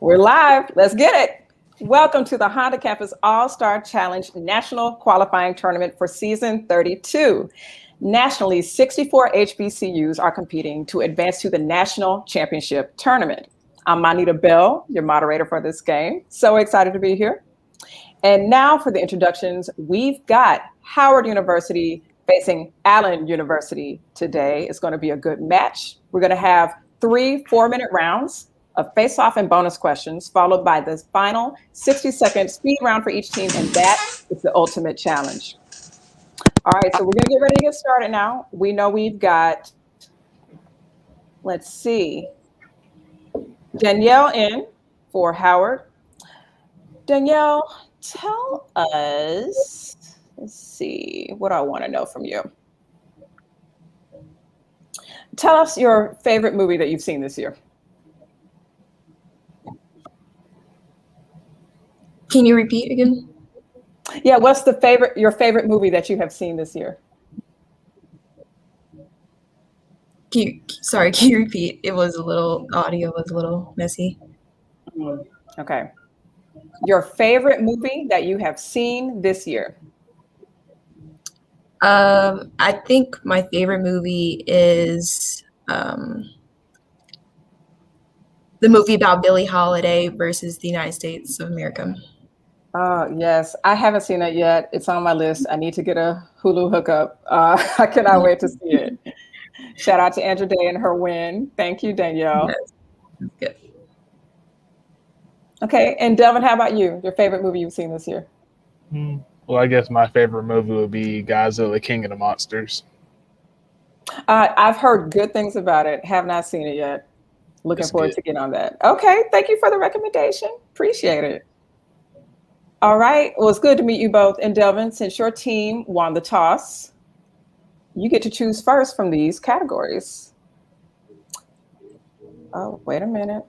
We're live. Let's get it. Welcome to the Honda Campus All-Star Challenge National Qualifying Tournament for Season 32. Nationally, 64 HBCUs are competing to advance to the National Championship Tournament. I'm Monita Bell, your moderator for this game. So excited to be here. And now for the introductions, we've got Howard University facing Allen University today. It's going to be a good match. We're going to have 3 4-minute rounds of face-off and bonus questions, followed by the final 60-second speed round for each team, and that is the ultimate challenge. All right, so we're going to get ready to get started now. We know we've got, let's see, Danielle in for Howard. Danielle, tell us, let's see, what I want to know from you. Tell us your favorite movie that you've seen this year. Can you repeat again? Yeah, what's your favorite movie that you have seen this year? Sorry, can you repeat? Audio was a little messy. Okay. Your favorite movie that you have seen this year? I think my favorite movie is the movie about Billie Holiday versus the United States of America. Yes, I haven't seen it yet. It's on my list. I need to get a Hulu hookup. I cannot wait to see it. Shout out to Andra Day and her win. Thank you, Danielle. Yes. Good. Okay, and Devin, how about you? Your favorite movie you've seen this year? Well, I guess my favorite movie would be Godzilla, King of the Monsters. I've heard good things about it. Have not seen it yet. Looking forward to getting on that. Okay, thank you for the recommendation. Appreciate it. All right, well, it's good to meet you both. And Devin, since your team won the toss, you get to choose first from these categories. Oh, wait a minute.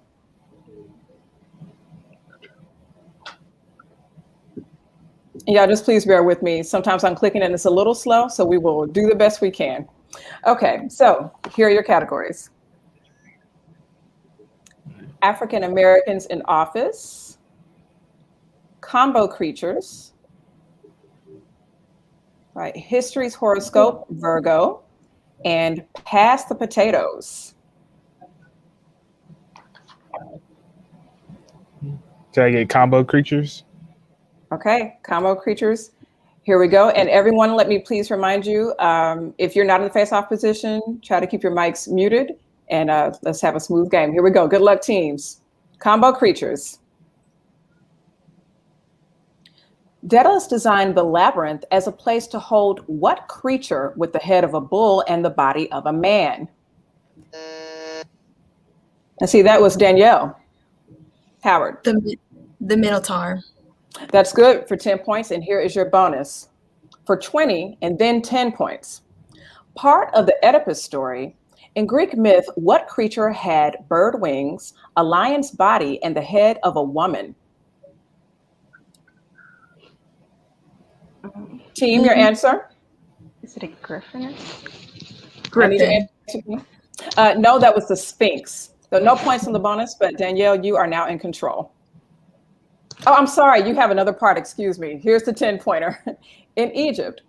Yeah, just please bear with me. Sometimes I'm clicking and it's a little slow, so we will do the best we can. Okay, so here are your categories. African Americans in office, combo creatures, right? History's horoscope, Virgo, and pass the potatoes. Can I get combo creatures? Okay, combo creatures. Here we go. And everyone, let me please remind you, if you're not in the face-off position, try to keep your mics muted, and let's have a smooth game. Here we go. Good luck, teams. Combo creatures. Daedalus designed the labyrinth as a place to hold what creature with the head of a bull and the body of a man? And see, that was Danielle. Howard. The Minotaur. That's good for 10 points, and here is your bonus for 20 and then 10 points. Part of the Oedipus story, in Greek myth, what creature had bird wings, a lion's body, and the head of a woman? Team, your answer? Is it a griffin? Griffin. No, that was the Sphinx. So no points on the bonus, but Danielle, you are now in control. Oh, I'm sorry. You have another part. Excuse me. Here's the 10-pointer. In Egypt.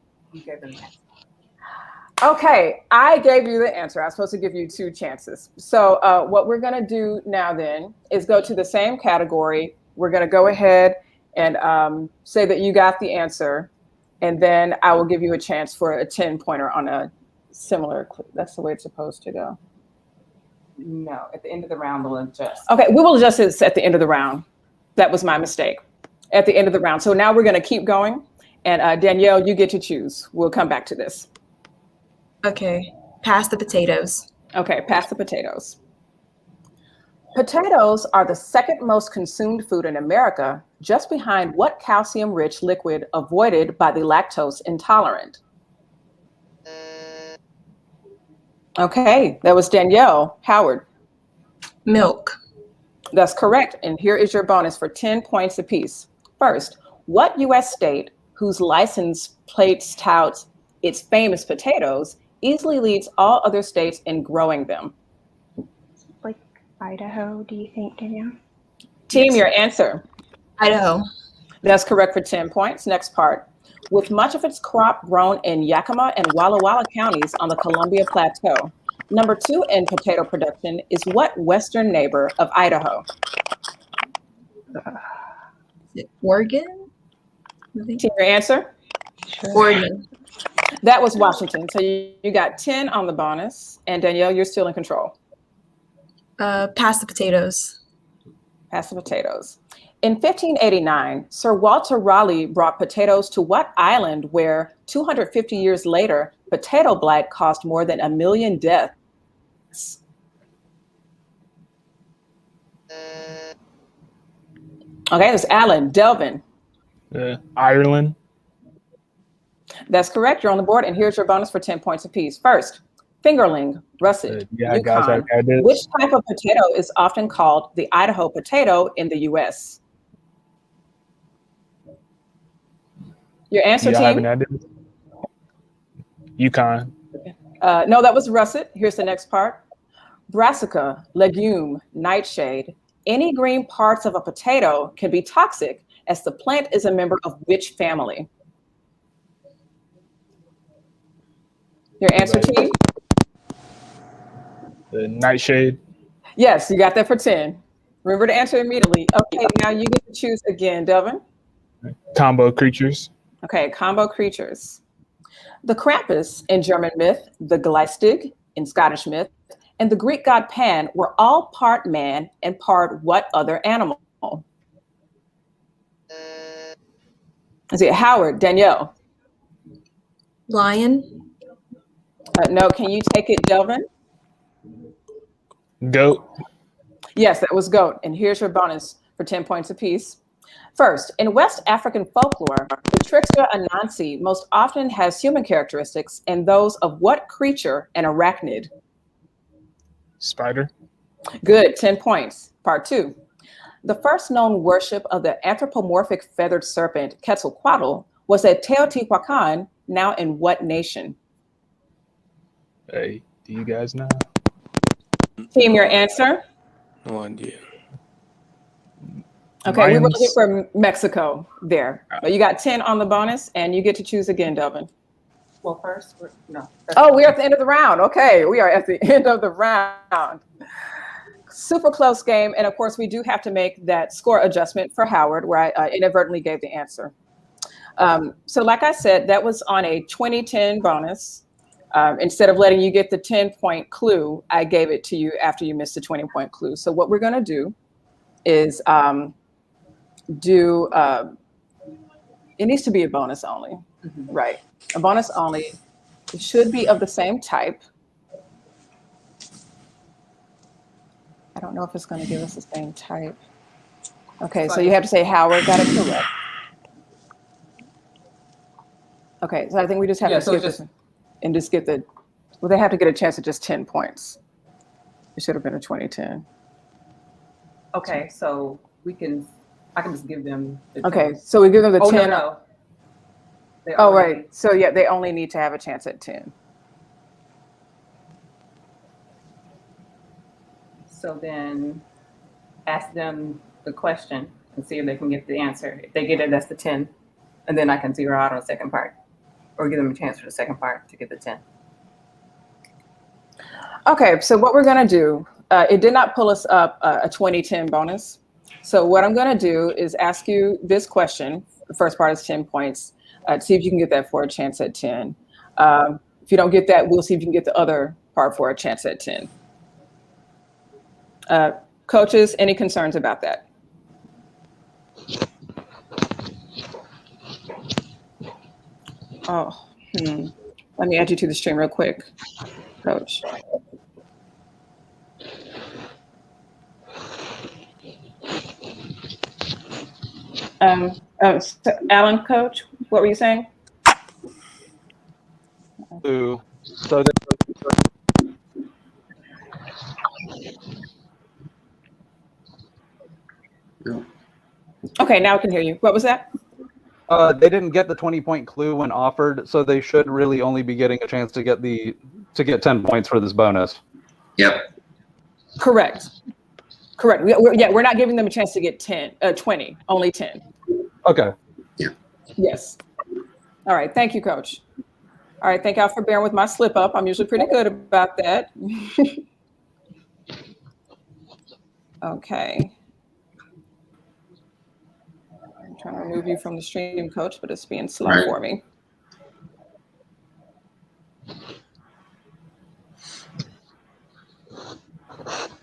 Okay, I gave you the answer. I was supposed to give you 2 chances. So what we're going to do now then is go to the same category. We're going to go ahead and say that you got the answer. And then I will give you a chance for a 10-pointer on a similar. That's the way it's supposed to go. No, at the end of the round, we'll adjust. Okay, we will adjust it at the end of the round. That was my mistake. At the end of the round. So now we're going to keep going. And Danielle, you get to choose. We'll come back to this. Okay, pass the potatoes. Okay, pass the potatoes. Potatoes are the second most consumed food in America, just behind what calcium-rich liquid avoided by the lactose intolerant? Okay, that was Danielle. Howard. Milk. That's correct. And here is your bonus for 10 points apiece. First, what U.S. state whose license plates touts its famous potatoes easily leads all other states in growing them? Like Idaho, do you think, Danielle? Team, your answer. Idaho. That's correct for 10 points. Next part. With much of its crop grown in Yakima and Walla Walla counties on the Columbia Plateau, number 2 in potato production is what western neighbor of Idaho? Is it Oregon? I think. Team, your answer. Oregon. That was Washington. So you got 10 on the bonus. And Danielle, you're still in control. Pass the potatoes. Pass the potatoes. In 1589, Sir Walter Raleigh brought potatoes to what island where 250 years later, potato blight caused more than 1 million deaths? Okay, that's Alan. Delvin. Ireland. That's correct. You're on the board. And here's your bonus for 10 points apiece. First, fingerling, russet, Yeah, guys, Yukon. I did. Which type of potato is often called the Idaho potato in the U.S.? Your answer, Do y'all have team? an idea? Yukon. No, that was russet. Here's the next part. Brassica, legume, nightshade. Any green parts of a potato can be toxic as the plant is a member of which family? Your answer, team? The nightshade. Yes, you got that for 10. Remember to answer immediately. Okay, now you get to choose again, Delvin. Combo creatures. Okay, combo creatures. The Krampus in German myth, the Gleistig in Scottish myth, and the Greek god Pan were all part man and part what other animal? Is it Howard, Danielle? Lion. No, can you take it, Delvin? Goat. Yes, that was goat. And here's your bonus for 10 points apiece. First, in West African folklore, the trickster Anansi most often has human characteristics and those of what creature and arachnid? Spider. Good, 10 points. Part 2. The first known worship of the anthropomorphic feathered serpent Quetzalcoatl was at Teotihuacan, now in what nation? Hey, do you guys know? Team, your answer? No idea. Okay, we were Mine's- looking for Mexico there. But you got 10 on the bonus, and you get to choose again, Delvin. Well, first, no. Oh, we're at the end of the round. Okay, we are at the end of the round. Super close game. And of course, we do have to make that score adjustment for Howard, where I inadvertently gave the answer. So like I said, that was on a 2010 bonus. Instead of letting you get the 10-point clue, I gave it to you after you missed the 20-point clue. So what we're going to do is it needs to be a bonus only, right? A bonus only. It should be of the same type. I don't know if it's going to give us the same type. Okay, so you have to say Howard got it correct. Okay, so I think we just have to skip this and just get the, well, they have to get a chance at just 10 points. It should have been a 2010. Okay, so I can just give them the Okay, 10. so we give them the Oh, 10. no. They Oh, already- right. So yeah, they only need to have a chance at 10. So then ask them the question and see if they can get the answer. If they get it, that's the 10. And then I can zero out on the second part or give them a chance for the second part to get the 10. Okay, so what we're gonna do, it did not pull us up a 2010 bonus. So what I'm gonna do is ask you this question. The first part is 10 points. See if you can get that for a chance at 10. If you don't get that, we'll see if you can get the other part for a chance at 10. Coaches, any concerns about that? Oh, let me add you to the stream real quick, Coach. So Alan, Coach, what were you saying? So Okay, now I can hear you. What was that? they didn't get the 20-point clue when offered, so they should really only be getting a chance to get 10 points for this bonus. Yep. Correct. Correct. We're not giving them a chance to get 20, only 10. Okay. Yes. All right. Thank you, Coach. All right. Thank y'all for bearing with my slip up. I'm usually pretty good about that. Okay. I'm trying to remove you from the stream, Coach, but it's being slow Right. for me.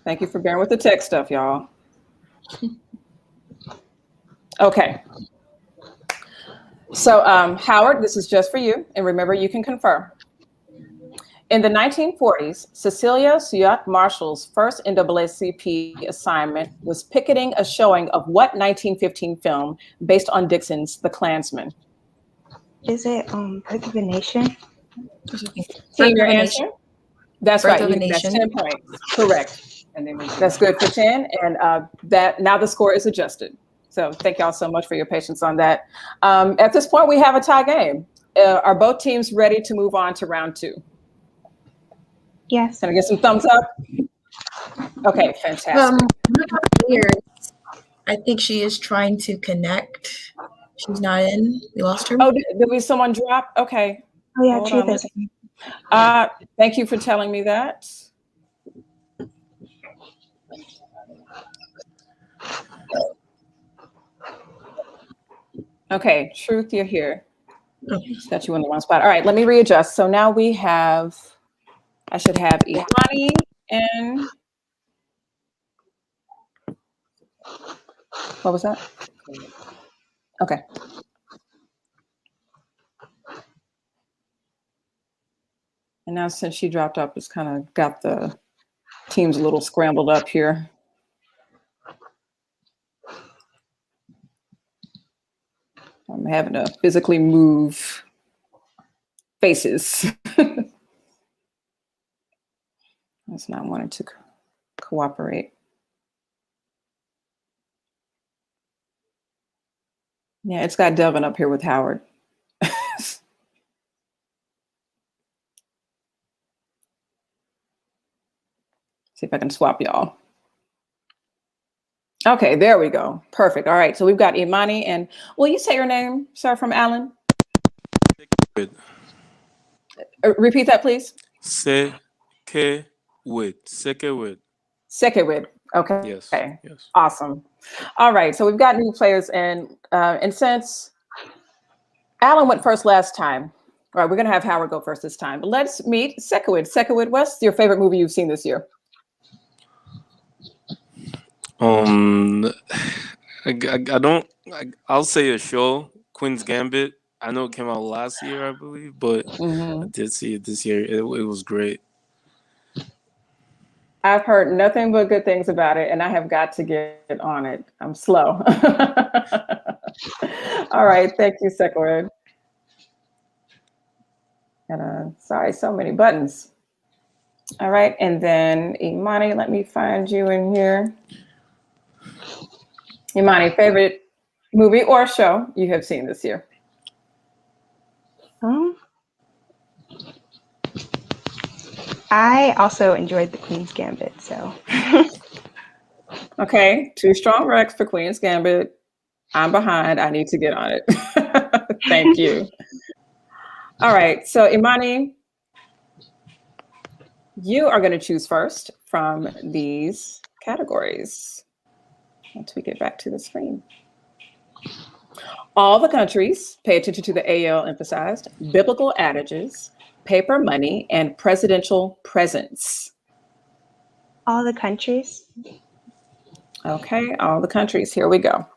Thank you for bearing with the tech stuff, y'all. Okay. So, Howard, this is just for you. And remember, you can confirm. In the 1940s, Cecilia Suyat Marshall's first NAACP assignment was picketing a showing of what 1915 film based on Dixon's The Klansman? Is it Birth of a Nation? Team, your Birth of a answer? Nation. That's Birth right. of a That's Nation. 10 points. Correct. And then we That's good for 10. And that now the score is adjusted. So thank y'all so much for your patience on that. At this point, we have a tie game. Are both teams ready to move on to round 2? Yes. Can I get some thumbs up? Okay, fantastic. Here, I think she is trying to connect. She's not in. We lost her. Oh, did we someone drop? Okay. Oh yeah, Hold Truth on, is. Thank you for telling me that. Okay, Truth, you're here. Just got you in the wrong spot. All right, let me readjust. So now we have, I should have Imani and, what was that? Okay. And now since she dropped up, it's kind of got the teams a little scrambled up here. I'm having to physically move faces. It's not wanting to cooperate. Yeah, it's got Devin up here with Howard. See if I can swap y'all. Okay, there we go. Perfect. All right, so we've got Imani and will you say your name, sir, from Allen? Repeat that, please. Sekewit. Sekewit. Sekewid. Okay. Yes. Okay. Yes. Awesome. All right, so we've got new players and since Alan went first last time, all right, we're gonna have Howard go first this time, but let's meet Sekewid. Sekewid, what's your favorite movie you've seen this year? I'll say a show, Queen's Gambit. I know it came out last year, I believe, but I did see it this year. It was great. I've heard nothing but good things about it, and I have got to get on it. I'm slow. All right, thank you, Sekewid. And sorry, so many buttons. All right, and then Imani, let me find you in here. Imani, favorite movie or show you have seen this year? I also enjoyed the Queen's Gambit, so. Okay, 2 strong recs for Queen's Gambit. I'm behind. I need to get on it. Thank you. All right, so Imani, you are going to choose first from these categories. Once we get back to the screen. All the countries, pay attention to the AL emphasized, biblical adages, paper money, and presidential presents. All the countries. Okay, all the countries, here we go.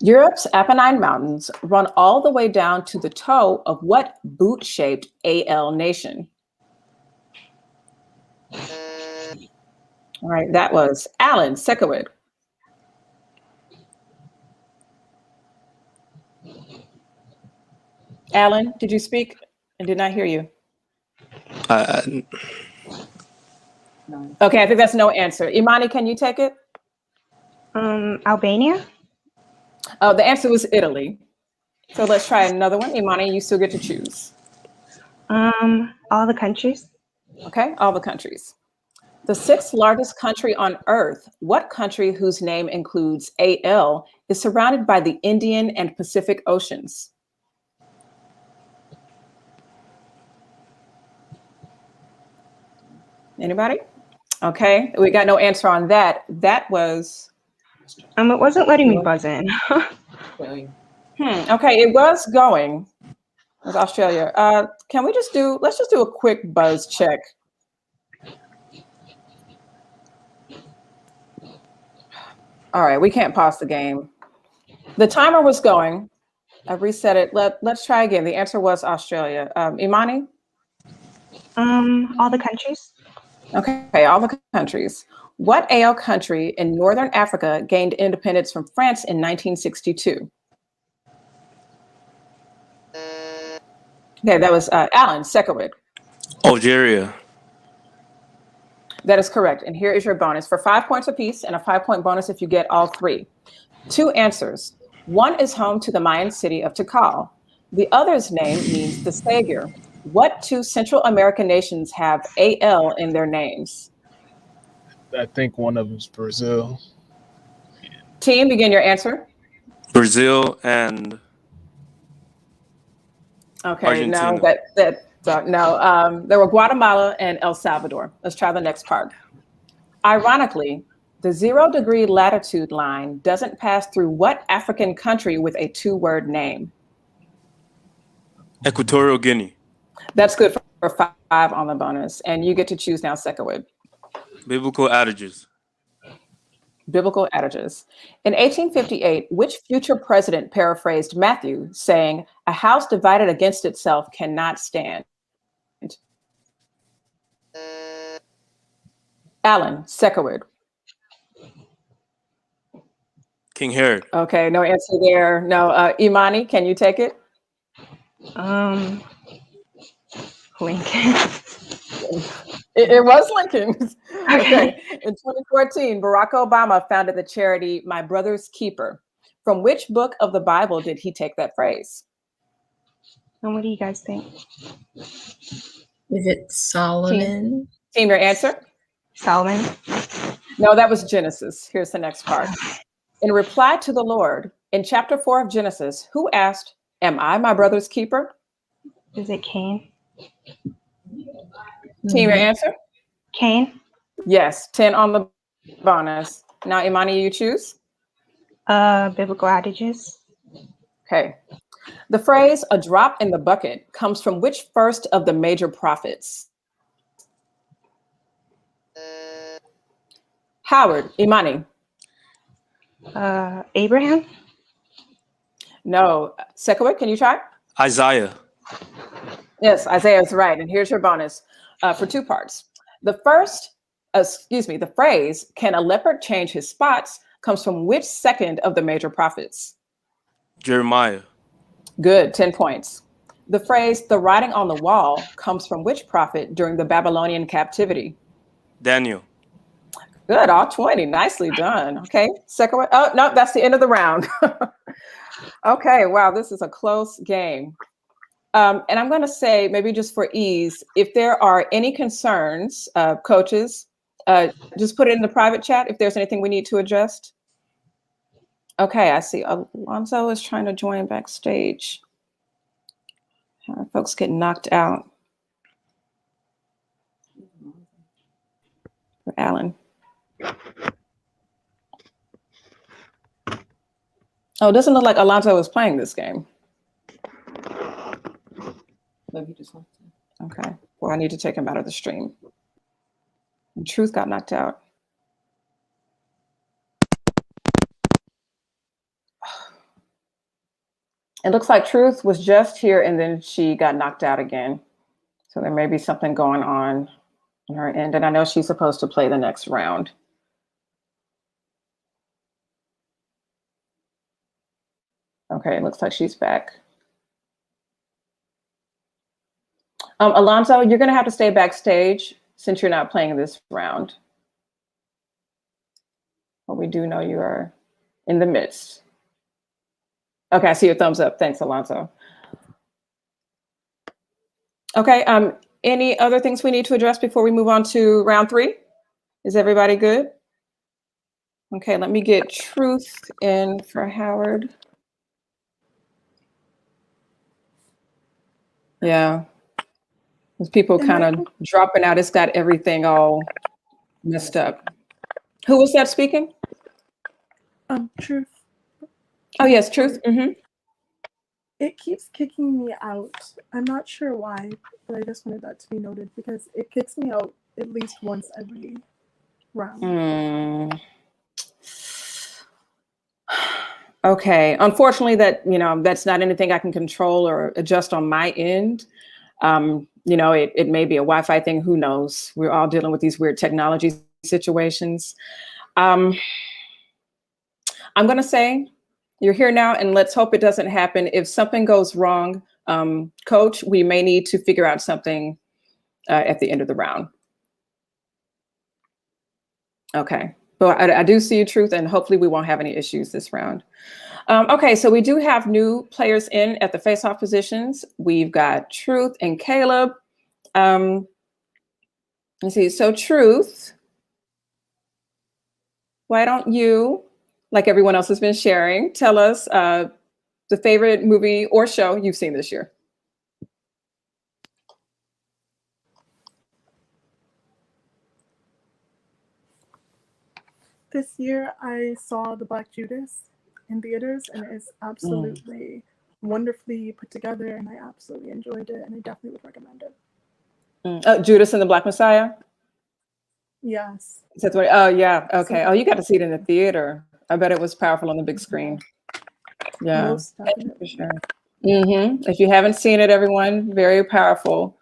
Europe's Apennine Mountains run all the way down to the toe of what boot-shaped AL nation? All right, that was Alan Sekewid. Alan, did you speak? I did not hear you. No. Okay, I think that's no answer. Imani, can you take it? Albania. Oh, the answer was Italy. So let's try another one. Imani, you still get to choose. All the countries. Okay, all the countries. The sixth largest country on Earth, what country whose name includes AL is surrounded by the Indian and Pacific Oceans? Anybody? Okay, we got no answer on that. That was, It wasn't letting me buzz in. okay, it was going. It was Australia. Can we let's just do a quick buzz check. All right, we can't pause the game. The timer was going. I reset it. Let's try again. The answer was Australia. Imani? All the countries. Okay, all the countries. What AL country in Northern Africa gained independence from France in 1962? Okay, that was Alan Sekowit. Algeria. That is correct. And here is your bonus for 5 points apiece and a 5-point bonus if you get all three. 2 answers. One is home to the Mayan city of Tikal. The other's name means the Savior. What 2 Central American nations have AL in their names? I think one of them is Brazil. Team, begin your answer. Brazil and Okay, now Argentina. there were Guatemala and El Salvador. Let's try the next part. Ironically, the 0-degree latitude line doesn't pass through what African country with a 2-word name? Equatorial Guinea. That's good for 5 on the bonus. And you get to choose now, Sekowit. Biblical adages. Biblical adages. In 1858, which future president paraphrased Matthew saying, "A house divided against itself cannot stand"? Alan Sekowit. King Herod. Okay, no answer there. No, Imani, can you take it? Lincoln. It was Lincoln. Okay. In 2014, Barack Obama founded the charity My Brother's Keeper. From which book of the Bible did he take that phrase? And what do you guys think? Is it Solomon? Team, your answer? Solomon. No, that was Genesis. Here's the next part. In reply to the Lord, in chapter 4 of Genesis, who asked, "Am I my brother's keeper?" Is it Cain? Team, your answer? Cain. Yes, 10 on the bonus. Now, Imani, you choose? Biblical adages. Okay. The phrase "a drop in the bucket" comes from which first of the major prophets? Howard, Imani. Abraham. No. Sekowit, can you try? Isaiah. Yes, Isaiah is right. And here's your bonus for 2 parts. The phrase, "Can a leopard change his spots?" comes from which second of the major prophets? Jeremiah. Good, 10 points. The phrase "the writing on the wall" comes from which prophet during the Babylonian captivity? Daniel. Good, all 20. Nicely done. Okay, second one. Oh, no, that's the end of the round. Okay, wow, this is a close game. And I'm going to say, maybe just for ease, if there are any concerns, coaches, just put it in the private chat if there's anything we need to adjust. Okay, I see Alonzo is trying to join backstage. Folks get knocked out. For Alan. Oh, it doesn't look like Alonzo is playing this game. Maybe just want to. Okay, well, I need to take him out of the stream. And Truth got knocked out. It looks like Truth was just here and then she got knocked out again. So there may be something going on her end. And I know she's supposed to play the next round. Okay, it looks like she's back. Alonzo, you're going to have to stay backstage since you're not playing this round. But we do know you are in the midst. Okay, I see your thumbs up. Thanks, Alonzo. Okay, any other things we need to address before we move on to round 3? Is everybody good? Okay, let me get Truth in for Howard. Yeah. With people kind of dropping out, it's got everything all messed up. Who was that speaking? Truth. Oh, yes, Truth. It keeps kicking me out. I'm not sure why, but I just wanted that to be noted because it kicks me out at least once every round. Okay, unfortunately that's not anything I can control or adjust on my end. It may be a Wi-Fi thing, who knows? We're all dealing with these weird technology situations. I'm gonna say you're here now, and let's hope it doesn't happen. If something goes wrong, Coach, we may need to figure out something at the end of the round. Okay, but I do see you, Truth, and hopefully we won't have any issues this round. Okay, so we do have new players in at the face-off positions. We've got Truth and Caleb. Let's see, so Truth, why don't you, like everyone else has been sharing, tell us the favorite movie or show you've seen this year? This year, I saw The Black Judas in theaters, and it is absolutely wonderfully put together, and I absolutely enjoyed it, and I definitely would recommend it. Oh, Judas and the Black Messiah? Yes. Is that what? Oh, yeah. Okay. Oh, you got to see it in the theater. I bet it was powerful on the big screen. Yeah. Most definitely. For sure. If you haven't seen it, everyone, very powerful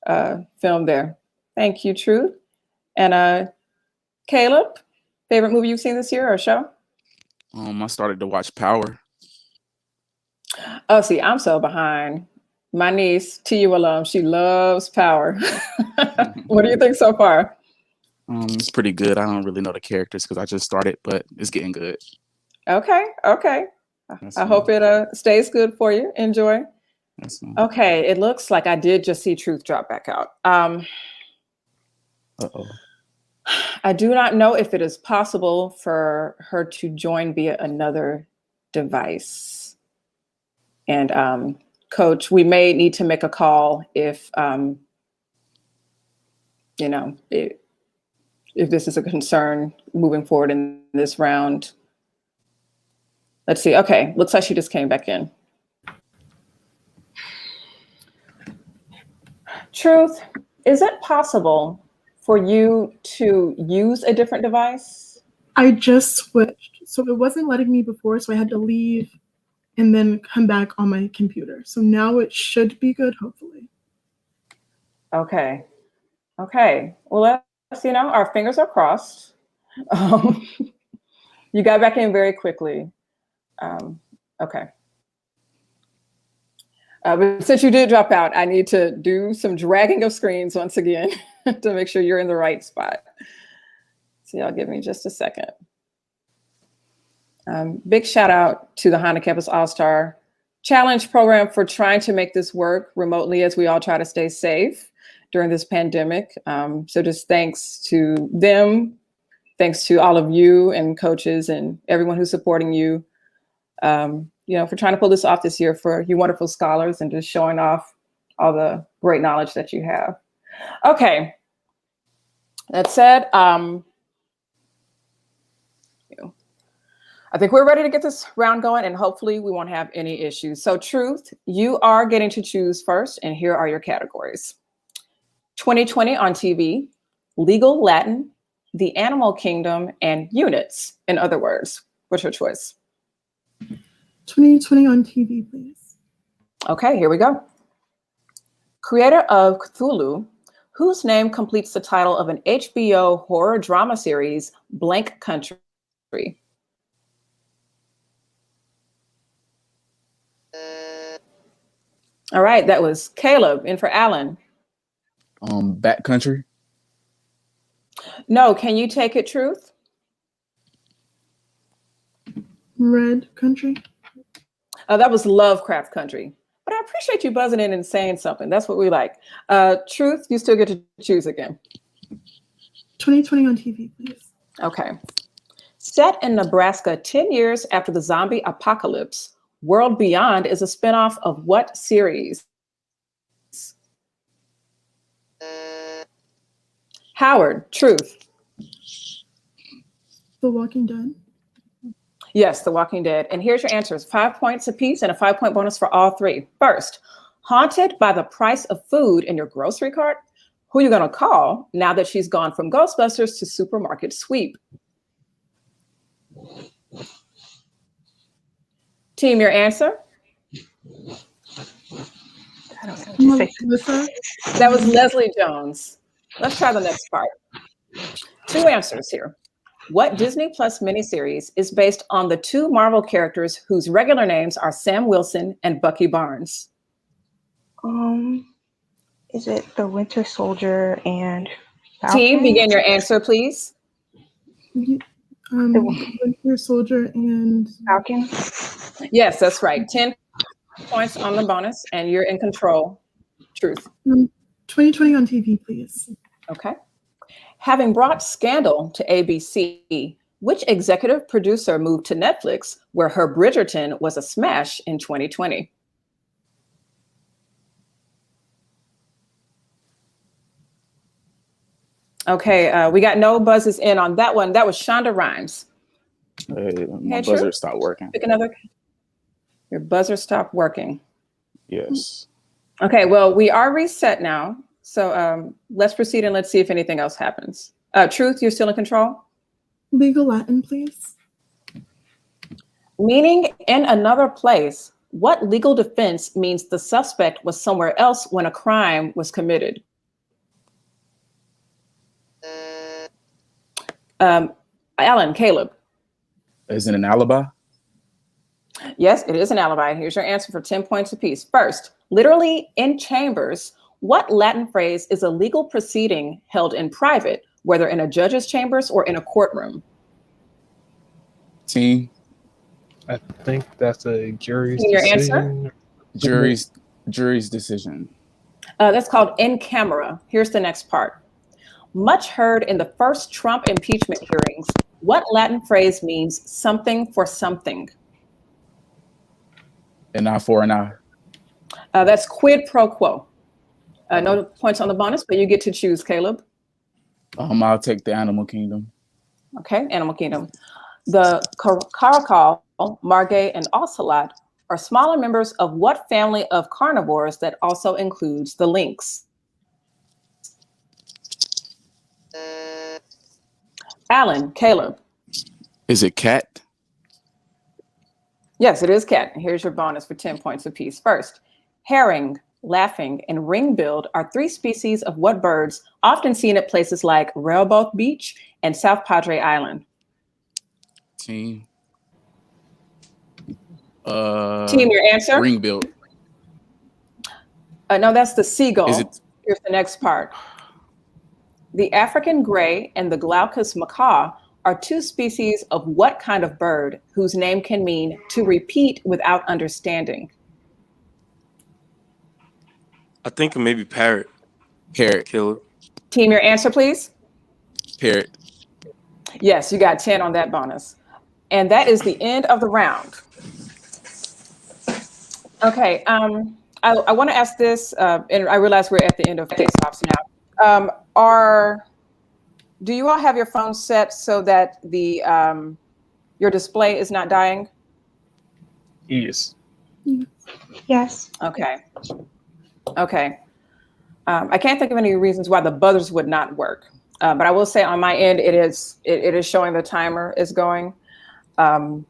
film there. Thank you, Truth. And Caleb, favorite movie you've seen this year or show? I started to watch Power. Oh, see, I'm so behind. My niece, TU alum, she loves Power. What do you think so far? It's pretty good. I don't really know the characters because I just started, but it's getting good. Okay. I hope it stays good for you. Enjoy. Okay, it looks like I did just see Truth drop back out. Uh-oh. I do not know if it is possible for her to join via another device. And Coach, we may need to make a call if if this is a concern moving forward in this round. Let's see. Okay, looks like she just came back in. Truth, is it possible for you to use a different device? I just switched, so it wasn't letting me before, so I had to leave and then come back on my computer. So now it should be good, hopefully. Okay. Well, our fingers are crossed. You got back in very quickly. Okay. But since you did drop out, I need to do some dragging of screens once again to make sure you're in the right spot. So y'all give me just a second. Big shout out to the Honda Campus All-Star Challenge program for trying to make this work remotely as we all try to stay safe during this pandemic. So just thanks to them, thanks to all of you and coaches and everyone who's supporting you, for trying to pull this off this year, for you wonderful scholars and just showing off all the great knowledge that you have. Okay, that said, I think we're ready to get this round going, and hopefully we won't have any issues. So Truth, you are getting to choose first, and here are your categories. 2020 on TV, Legal Latin, The Animal Kingdom, and Units, in other words. What's your choice? 2020 on TV, please. Okay, here we go. Creator of Cthulhu, whose name completes the title of an HBO horror drama series, Blank Country? All right, that was Caleb. In for Alan. Backcountry. No, can you take it, Truth? Red Country. That was Lovecraft Country. But I appreciate you buzzing in and saying something. That's what we like. Truth, you still get to choose again. 2020 on TV, please. Okay. Set in Nebraska 10 years after the zombie apocalypse, World Beyond is a spinoff of what series? Howard, truth. The Walking Dead. Yes, The Walking Dead. And here's your answers. 5 points apiece and a 5-point bonus for all three. First, haunted by the price of food in your grocery cart? Who are you going to call now that she's gone from Ghostbusters to Supermarket Sweep? Team, your answer? I don't know what to say. Melissa. That was Leslie Jones. Let's try the next part. 2 answers here. What Disney Plus miniseries is based on the 2 Marvel characters whose regular names are Sam Wilson and Bucky Barnes? Is it the Winter Soldier and Team, Falcon? begin your answer, please. Winter Soldier and Falcon? Yes, that's right. 10 points on the bonus, and you're in control. Truth. 2020 on TV, please. Okay. Having brought Scandal to ABC, which executive producer moved to Netflix, where her Bridgerton was a smash in 2020? Okay, we got no buzzes in on that one. That was Shonda Rhimes. My Okay, buzzer true. stopped working. Pick another. Your buzzer stopped working. Yes. Okay, well, we are reset now. So let's proceed and let's see if anything else happens. Truth, you're still in control? Legal Latin, please. Meaning in another place, what legal defense means the suspect was somewhere else when a crime was committed? Alan, Caleb. Is it an alibi? Yes, it is an alibi. Here's your answer for 10 points apiece. First, literally in chambers, what Latin phrase is a legal proceeding held in private, whether in a judge's chambers or in a courtroom? Team, I think that's a jury's Your answer? decision. jury's decision. That's called in camera. Here's the next part. Much heard in the first Trump impeachment hearings, what Latin phrase means something for something? An eye for an eye. That's quid pro quo. No points on the bonus, but you get to choose, Caleb. I'll take the Animal Kingdom. Okay, Animal Kingdom. The caracal, margay, and ocelot are smaller members of what family of carnivores that also includes the lynx? Alan, Caleb. Is it cat? Yes, it is cat. Here's your bonus for 10 points apiece. First, herring, laughing, and ring-billed are 3 species of what birds often seen at places like Rehoboth Beach and South Padre Island? Team. Team, your answer? Ring built. No, that's the seagull. Is it? Here's the next part. The African gray and the Glaucus macaw are 2 species of what kind of bird whose name can mean to repeat without understanding? I think maybe parrot. Parrot. Caleb. Team, your answer, please. Parrot. Yes, you got 10 on that bonus. And that is the end of the round. Okay, I want to ask this, and I realize we're at the end of face-offs now. Do you all have your phones set so that the your display is not dying? Yes. Yes. Okay. Okay. I can't think of any reasons why the buzzers would not work, but I will say on my end, it is showing the timer is going. So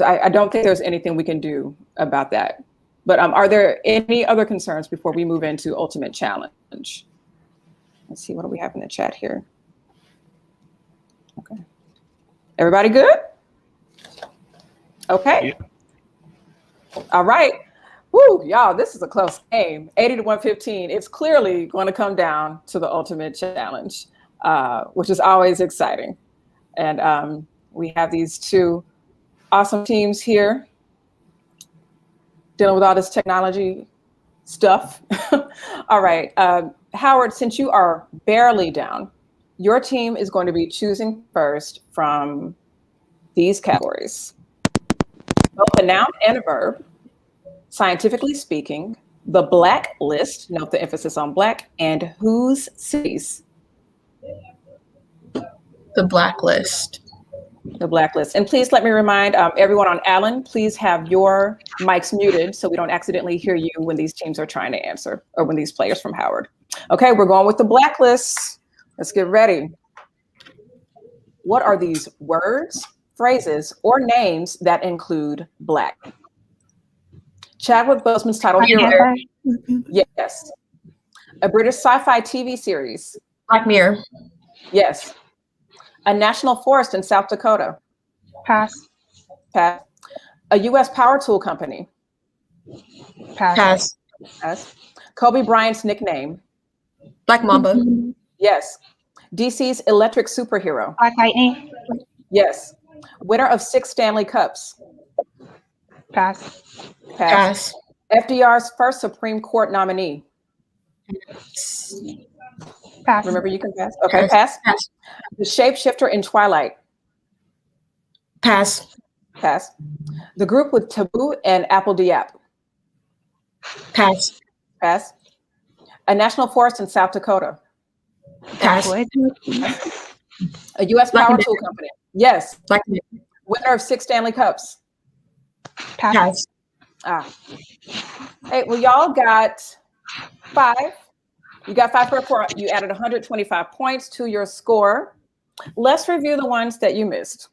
I don't think there's anything we can do about that. But are there any other concerns before we move into Ultimate Challenge? Let's see, what do we have in the chat here? Okay. Everybody good? Okay. Yeah. All right. Woo, y'all, this is a close game. 80 to 115. It's clearly going to come down to the Ultimate Challenge, which is always exciting. And we have these 2 awesome teams here dealing with all this technology stuff. All right. Howard, since you are barely down, Your team is going to be choosing first from these categories: both a noun and a verb, scientifically speaking, the Black List, note the emphasis on Black, and whose cities. The Blacklist. The Blacklist. And please let me remind everyone on Allen, please have your mics muted so we don't accidentally hear you when these teams are trying to answer, or when these players from Howard. Okay, we're going with the Blacklist. Let's get ready. What are these words, phrases, or names that include Black? Chadwick Boseman's title hero. Yes. A British sci-fi TV series. Black Mirror. Yes. A national forest in South Dakota. Pass. Pass. A U.S. power tool company. Pass. Pass. Pass. Kobe Bryant's nickname. Black Mamba. Yes. DC's electric superhero. Black Lightning. Yes. Winner of 6 Stanley Cups. Pass. Pass. Pass. FDR's first Supreme Court nominee. Pass. Remember, you can pass. Okay, pass. Pass. The shapeshifter in Twilight. Pass. Pass. The group with Taboo and Apple Diap. Pass. Pass. A national forest in South Dakota. Pass. A U.S. Black power and tool company. Yes. Black Mirror. Winner of 6 Stanley Cups. Pass. Ah. Hey, well, y'all got 5. You got 5 per point. You added 125 points to your score. Let's review the ones that you missed.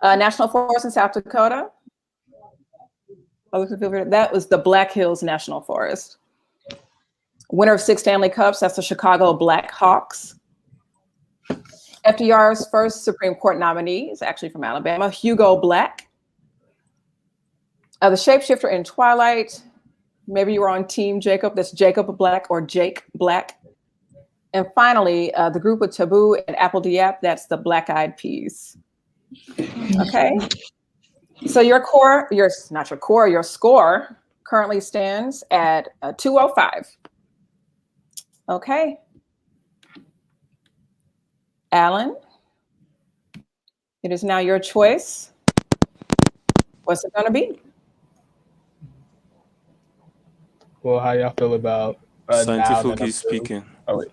National Forest in South Dakota. That was the Black Hills National Forest. Winner of 6 Stanley Cups, that's the Chicago Blackhawks. FDR's first Supreme Court nominee is actually from Alabama, Hugo Black. The shapeshifter in Twilight, maybe you were on Team Jacob, that's Jacob Black or Jake Black. And finally, the group with Taboo and Apple Diap, that's the Black Eyed Peas. Okay. So your score currently stands at 205. Okay. Alan, it is now your choice. What's it going to be? Well, how y'all feel about Scientifically speaking. Oh wait.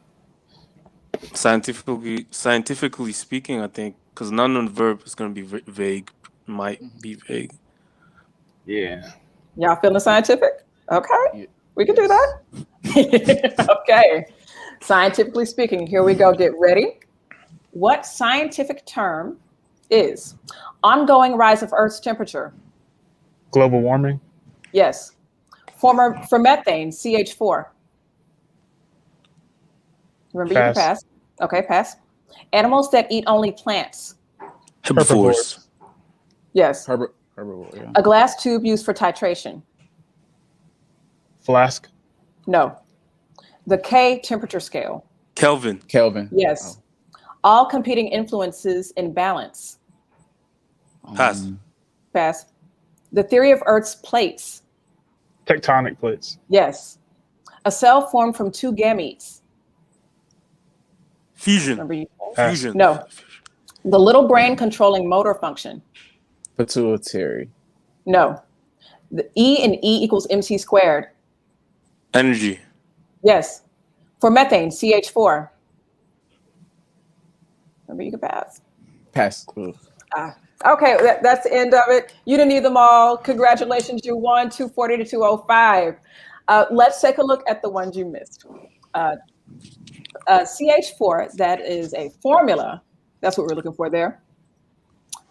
Scientifically speaking, I think, because none of the verb is going to be vague, might be vague. Yeah. Y'all feeling scientific? Okay, Yeah. we can do that. Okay, scientifically speaking, here we go. Get ready. What scientific term is ongoing rise of Earth's temperature? Global warming. Yes. For methane, CH4. Remember, you can pass. Okay, pass. Animals that eat only plants. Herbivores. Yes. Herbivore, yeah. A glass tube used for titration. Flask. No. The K temperature scale. Kelvin. Kelvin. Yes. All competing influences in balance. Pass. Pass. The theory of Earth's plates. Tectonic plates. Yes. A cell formed from 2 gametes. Fusion. Remember you? Fusion. No. The little brain controlling motor function. Pituitary. No. The E in E equals MC squared. Energy. Yes. For methane, CH4. Remember, you can pass. Pass. Okay, that's the end of it. You didn't need them all. Congratulations, you won 240 to 205. Let's take a look at the ones you missed. CH4, that is a formula. That's what we're looking for there.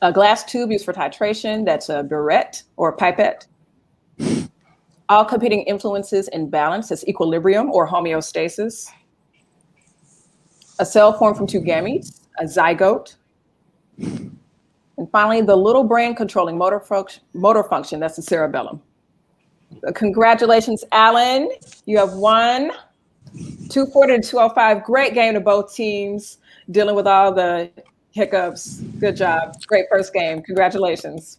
A glass tube used for titration, that's a burette or a pipette. All competing influences in balance, that's equilibrium or homeostasis. A cell formed from 2 gametes, a zygote. And finally, the little brain controlling motor function, that's the cerebellum. Congratulations, Alan. You have won 240 to 205. Great game to both teams, dealing with all the hiccups. Good job. Great first game. Congratulations.